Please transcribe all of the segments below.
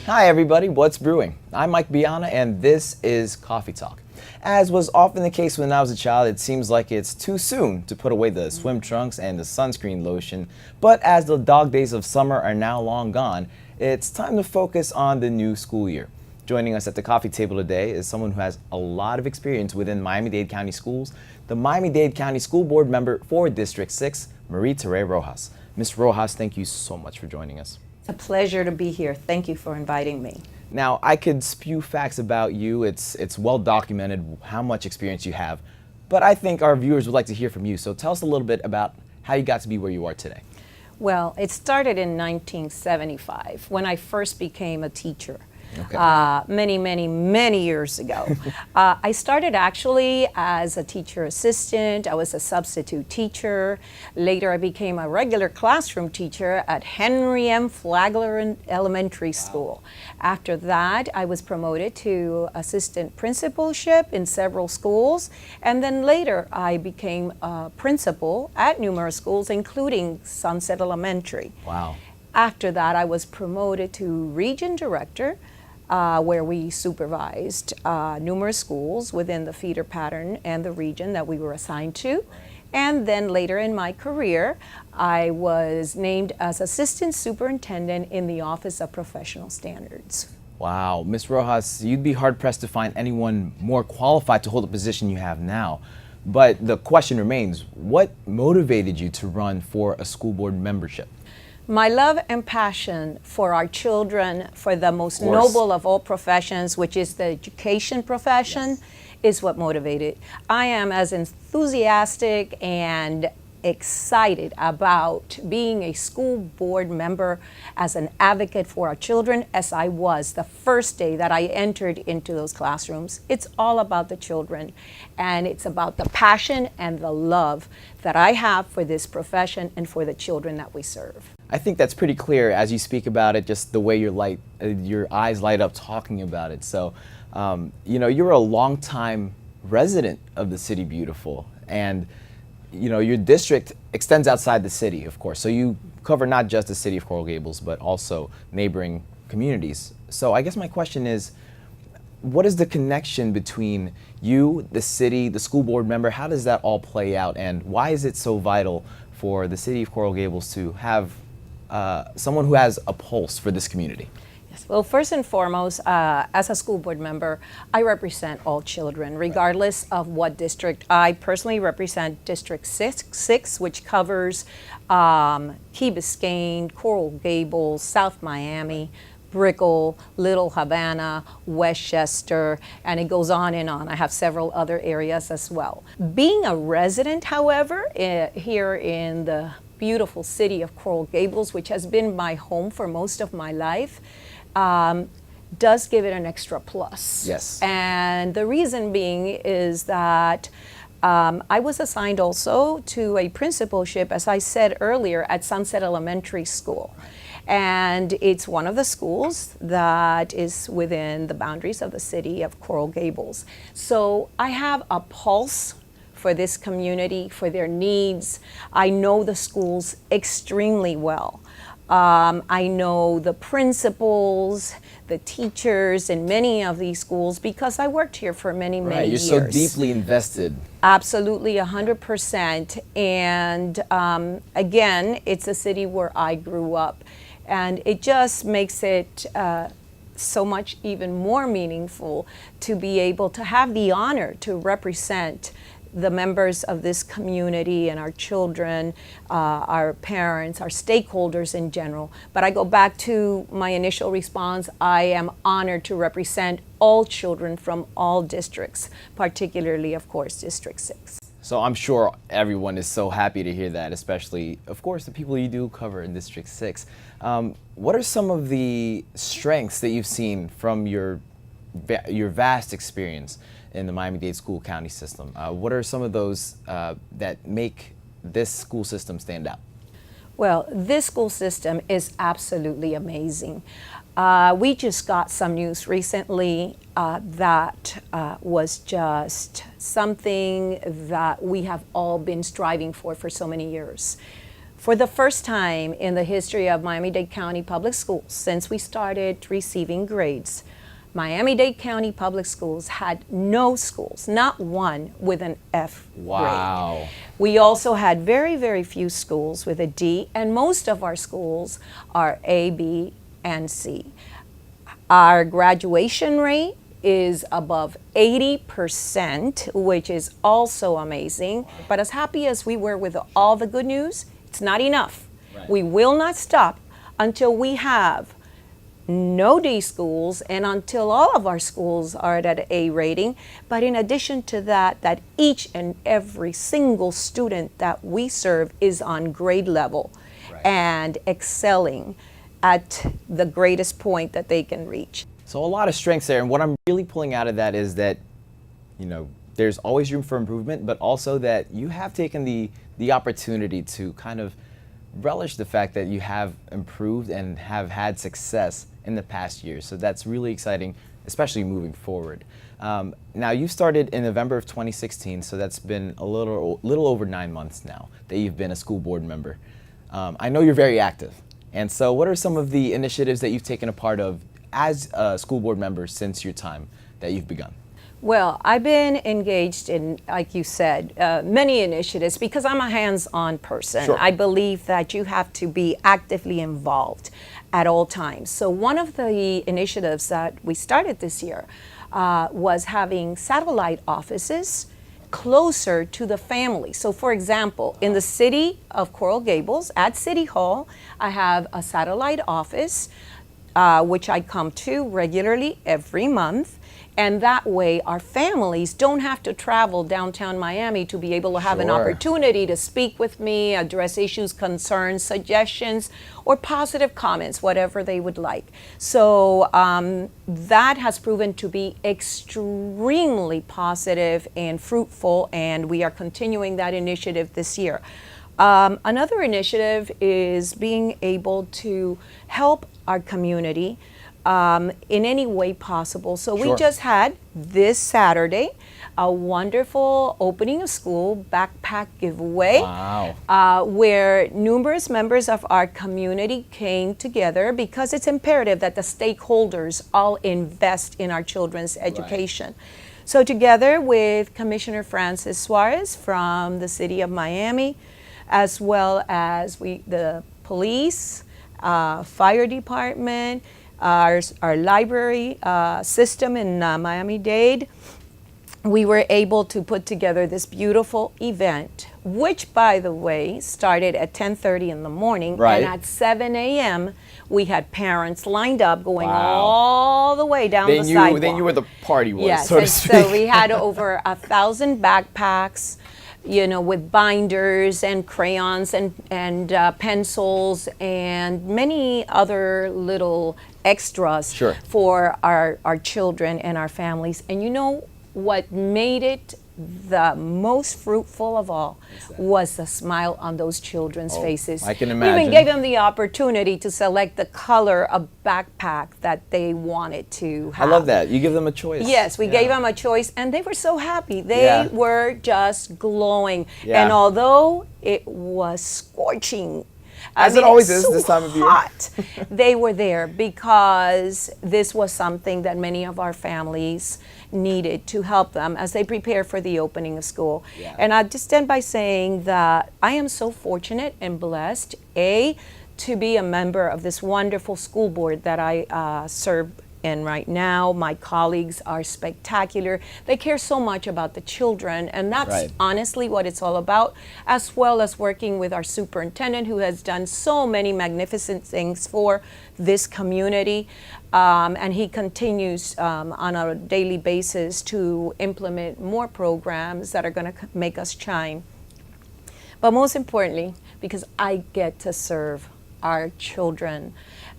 Hi everybody, what's brewing? I'm Mike Biana and this is Coffee Talk. As was often the case when I was a child, it seems like it's too soon to put away the swim trunks and the sunscreen lotion. But as the dog days of summer are now long gone, it's time to focus on the new school year. Joining us at the coffee table today is someone who has a lot of experience within Miami-Dade County Schools, the Miami-Dade County School Board member for District 6, Mari Tere Rojas. Ms. Rojas, thank you so much for joining us. A pleasure to be here. Thank you for inviting me. Now, I could spew facts about you. It's well documented how much experience you have, but I think our viewers would like to hear from you. So tell us a little bit about how you got to be where you are today. Well, it started in 1975 when I first became a teacher. Okay. Many years ago. I started actually as a teacher assistant. I was a substitute teacher. Later I became a regular classroom teacher at Henry M. Flagler Elementary School. After that I was promoted to assistant principalship in several schools, and then later I became a principal at numerous schools including Sunset Elementary. Wow. After that I was promoted to region director, where we supervised numerous schools within the feeder pattern and the region that we were assigned to. And then later in my career, I was named as Assistant Superintendent in the Office of Professional Standards. Wow. Ms. Rojas, you'd be hard-pressed to find anyone more qualified to hold the position you have now. But the question remains, what motivated you to run for a school board membership? My love and passion for our children, for the most noble of all professions, which is the education profession, Yes. is what motivated. I am as enthusiastic and excited about being a school board member as an advocate for our children as I was the first day that I entered into those classrooms. It's all about the children, and it's about the passion and the love that I have for this profession and for the children that we serve. I think that's pretty clear as you speak about it, just the way your eyes light up talking about it. So, you're a longtime resident of the City Beautiful, and your district extends outside the city, of course. So you cover not just the city of Coral Gables, but also neighboring communities. So I guess my question is, what is the connection between you, the city, the school board member? How does that all play out, and why is it so vital for the city of Coral Gables to have someone who has a pulse for this community? Yes. Well, first and foremost, as a school board member, I represent all children, regardless of what district. I personally represent District 6, which covers Key Biscayne, Coral Gables, South Miami, Brickell, Little Havana, Westchester, and it goes on and on. I have several other areas as well. Being a resident, however, here in the beautiful city of Coral Gables, which has been my home for most of my life, does give it an extra plus. Yes. And the reason being is that I was assigned also to a principalship, as I said earlier, at Sunset Elementary School. And it's one of the schools that is within the boundaries of the city of Coral Gables. So I have a pulse for this community, for their needs. I know the schools extremely well. I know the principals, the teachers in many of these schools because I worked here for many years. You're so deeply invested. Absolutely, 100%. And again, it's a city where I grew up. And it just makes it so much even more meaningful to be able to have the honor to represent the members of this community and our children, our parents, our stakeholders in general. But I go back to my initial response. I am honored to represent all children from all districts, particularly, of course, District 6. So I'm sure everyone is so happy to hear that, especially, of course, the people you do cover in District 6. What are some of the strengths that you've seen from your vast experience in the Miami-Dade School County System? What are some of those that make this school system stand out? Well, this school system is absolutely amazing. We just got some news recently that was just something that we have all been striving for so many years. For the first time in the history of Miami-Dade County Public Schools, since we started receiving grades, Miami-Dade County Public Schools had no schools, not one, with an F Wow. grade. We also had very, very few schools with a D, and most of our schools are A, B, and C. Our graduation rate is above 80%, which is also amazing. But as happy as we were with all the good news, it's not enough. Right. We will not stop until we have no D schools and until all of our schools are at an A rating. But in addition to that, that each and every single student that we serve is on grade level and excelling at the greatest point that they can reach. So a lot of strengths there, and what I'm really pulling out of that is that, you know, there's always room for improvement, but also that you have taken the opportunity to kind of relish the fact that you have improved and have had success in the past year. So that's really exciting, especially moving forward. Now you started in November of 2016, so that's been a little over 9 months now that you've been a school board member. I know you're very active, and so what are some of the initiatives that you've taken a part of as a school board member since your time that you've begun? Well, I've been engaged in, like you said, many initiatives because I'm a hands-on person. Sure. I believe that you have to be actively involved at all times. So one of the initiatives that we started this year was having satellite offices closer to the family. So for example, in the city of Coral Gables, at City Hall, I have a satellite office which I come to regularly every month. And that way our families don't have to travel downtown Miami to be able to have an opportunity to speak with me, address issues, concerns, suggestions, or positive comments, whatever they would like. So that has proven to be extremely positive and fruitful, and we are continuing that initiative this year. Another initiative is being able to help our community in any way possible. So we just had this Saturday a wonderful opening of school backpack giveaway. Wow. Where numerous members of our community came together because it's imperative that the stakeholders all invest in our children's education. So together with Commissioner Francis Suarez from the city of Miami, as well as the police, fire department, our library system in Miami-Dade, we were able to put together this beautiful event, which, by the way, started at 10:30 in the morning. And at 7 a.m., we had parents lined up going all the way down the sidewalk. Then you were the party was, yes, so to speak. So we had over 1,000 backpacks, you know, with binders and crayons and pencils and many other little extras for our children and our families. And you know what made it the most fruitful of all was the smile on those children's faces. I can imagine. We even gave them the opportunity to select the color of backpack that they wanted to have. I love that. You give them a choice. Yes, we gave them a choice, and they were so happy. They were just glowing. And although it was scorching, as it always is this time of year, hot, they were there because this was something that many of our families needed to help them as they prepare for the opening of school. And I just end by saying that I am so fortunate and blessed, to be a member of this wonderful school board that I serve in right now. My colleagues are spectacular. They care so much about the children, and that's honestly what it's all about, as well as working with our superintendent, who has done so many magnificent things for this community. And he continues on a daily basis to implement more programs that are going to make us shine. But most importantly, because I get to serve our children,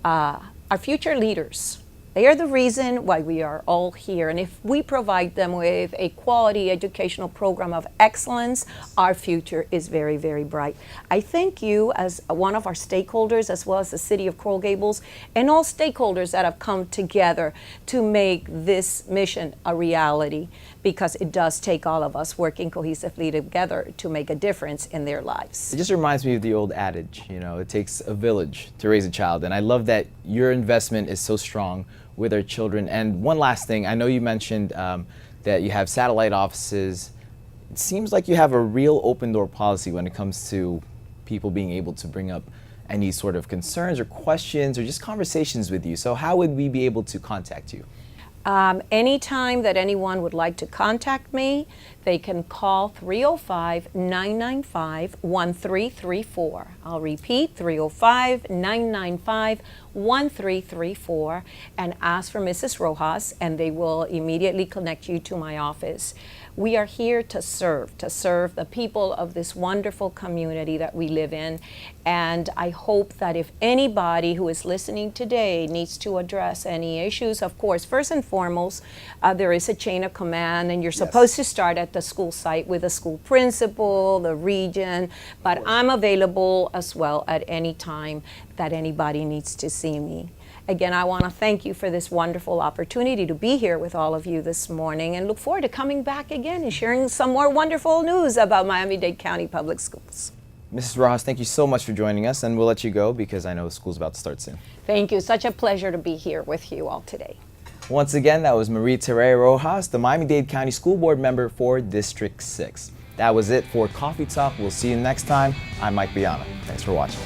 our future leaders, They are the reason why we are all here. And if we provide them with a quality educational program of excellence, our future is very, very bright. I thank you as one of our stakeholders, as well as the City of Coral Gables, and all stakeholders that have come together to make this mission a reality, because it does take all of us working cohesively together to make a difference in their lives. It just reminds me of the old adage, you know, it takes a village to raise a child. And I love that your investment is so strong with our children. And one last thing, I know you mentioned that you have satellite offices. It seems like you have a real open door policy when it comes to people being able to bring up any sort of concerns or questions or just conversations with you. So how would we be able to contact you? Anytime that anyone would like to contact me, they can call 305-995-1334. I'll repeat, 305-995-1334, and ask for Mrs. Rojas, and they will immediately connect you to my office. We are here to serve the people of this wonderful community that we live in. And I hope that if anybody who is listening today needs to address any issues, of course, first and foremost, there is a chain of command, and you're supposed to start at the school site with the school principal, the region, but I'm available as well at any time that anybody needs to see me. Again, I want to thank you for this wonderful opportunity to be here with all of you this morning, and look forward to coming back again and sharing some more wonderful news about Miami-Dade County Public Schools. Mrs. Rojas, thank you so much for joining us, and we'll let you go because I know school's about to start soon. Thank you. Such a pleasure to be here with you all today. Once again, that was Mari Tere Rojas, the Miami-Dade County School Board member for District 6. That was it for Coffee Talk. We'll see you next time. I'm Mike Biana. Thanks for watching.